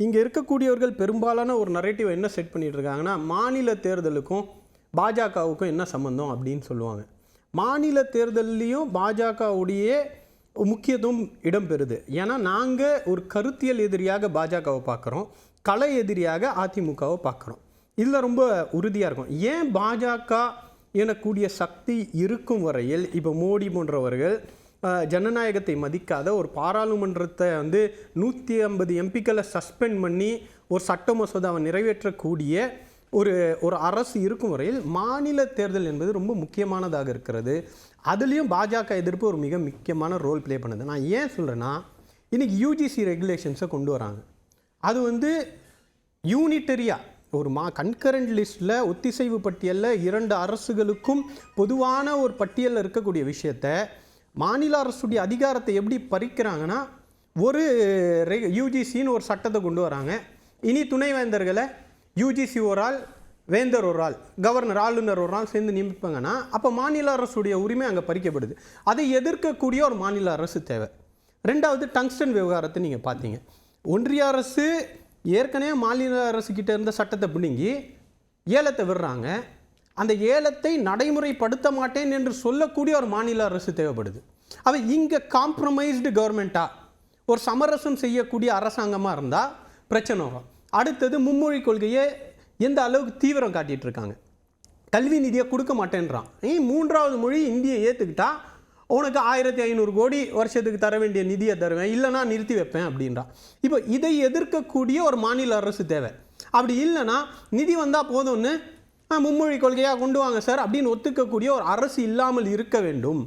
இங்கே இருக்கக்கூடியவர்கள் பெரும்பாலான ஒரு நரேட்டிவ் என்ன செட் பண்ணிட்டு இருக்காங்கன்னா, மாநில தேர்தலுக்கும் பாஜகவுக்கும் என்ன சம்மந்தம் அப்படின்னு சொல்லுவாங்க. மாநில தேர்தல்லையும் பாஜகவுடைய முக்கியத்துவம் இடம்பெறுது. ஏன்னா நாங்கள் ஒரு கருத்தியல் எதிரியாக பாஜகவை பார்க்குறோம், கலை எதிரியாக அதிமுகவை பார்க்குறோம். இதில் ரொம்ப உறுதியாக இருக்கும். ஏன் பாஜக எனக்கூடிய சக்தி இருக்கும் வரையில் இப்போ மோடி போன்றவர்கள் ஜனநாயகத்தை மதிக்காத ஒரு பாராளுமன்றத்தை 150 எம்பிக்களை சஸ்பெண்ட் பண்ணி ஒரு சட்ட மசோதாவை நிறைவேற்றக்கூடிய ஒரு அரசு இருக்கும் வரையில் மாநில தேர்தல் என்பது ரொம்ப முக்கியமானதாக இருக்கிறது. அதுலேயும் பாஜக எதிர்ப்பு ஒரு மிக முக்கியமான ரோல் ப்ளே பண்ணுது. நான் ஏன் சொல்கிறேன்னா, இன்றைக்கி யூஜிசி ரெகுலேஷன்ஸை கொண்டு வராங்க. அது யூனிட்டரியாக ஒரு கன்கரண்ட் லிஸ்ட்டில் ஒத்திசைவு பட்டியலில் 2 அரசுகளுக்கும் பொதுவான ஒரு பட்டியலில் இருக்கக்கூடிய விஷயத்தை மாநில அரசுடைய அதிகாரத்தை எப்படி பறிக்கிறாங்கன்னா, ஒரு யூஜிசின்னு ஒரு சட்டத்தை கொண்டு வராங்க. இனி துணைவேந்தர்களை யூஜிசி ஒரு ஆள், வேந்தர் ஒரு ஆள், கவர்னர் ஆளுநர் ஒரு ஆள் சேர்ந்து நியமிப்பாங்கன்னா அப்போ மாநில அரசுடைய உரிமை அங்கே பறிக்கப்படுது. அதை எதிர்க்கக்கூடிய ஒரு மாநில அரசு தேவை. 2வது டங்ஸ்டன் விவகாரத்தை நீங்கள் பார்த்தீங்க. ஒன்றிய அரசு ஏற்கனவே மாநில அரசுக்கிட்ட இருந்த சட்டத்தை பிடுங்கி ஏலத்தை விடுறாங்க. அந்த ஏலத்தை நடைமுறைப்படுத்த மாட்டேன் என்று சொல்லக்கூடிய ஒரு மாநில அரசு தேவைப்படுது. அவ இங்கே காம்ப்ரமைஸ்டு கவர்மெண்ட்டாக ஒரு சமரசம் செய்யக்கூடிய அரசாங்கமாக இருந்தால் பிரச்சனை வரும். அடுத்தது மும்மொழி கொள்கையை எந்த அளவுக்கு தீவிரம் காட்டிகிட்டு இருக்காங்க. கல்வி நிதியை கொடுக்க மாட்டேன்றான். 3வது மொழி இந்தியை ஏற்றுக்கிட்டா உனக்கு 1500 கோடி வருஷத்துக்கு தர வேண்டிய நிதியை தருவேன், இல்லைனா நிறுத்தி வைப்பேன் அப்படின்றான். இப்போ இதை எதிர்க்கக்கூடிய ஒரு மாநில அரசு தேவை. அப்படி இல்லைன்னா நிதி வந்தால் போதும்னு மும்மொழி கொள்கையாக கொண்டு வாங்க சார் அப்படின்னு ஒத்துக்கக்கூடிய ஒரு அரசு இல்லாமல் இருக்க வேண்டும்.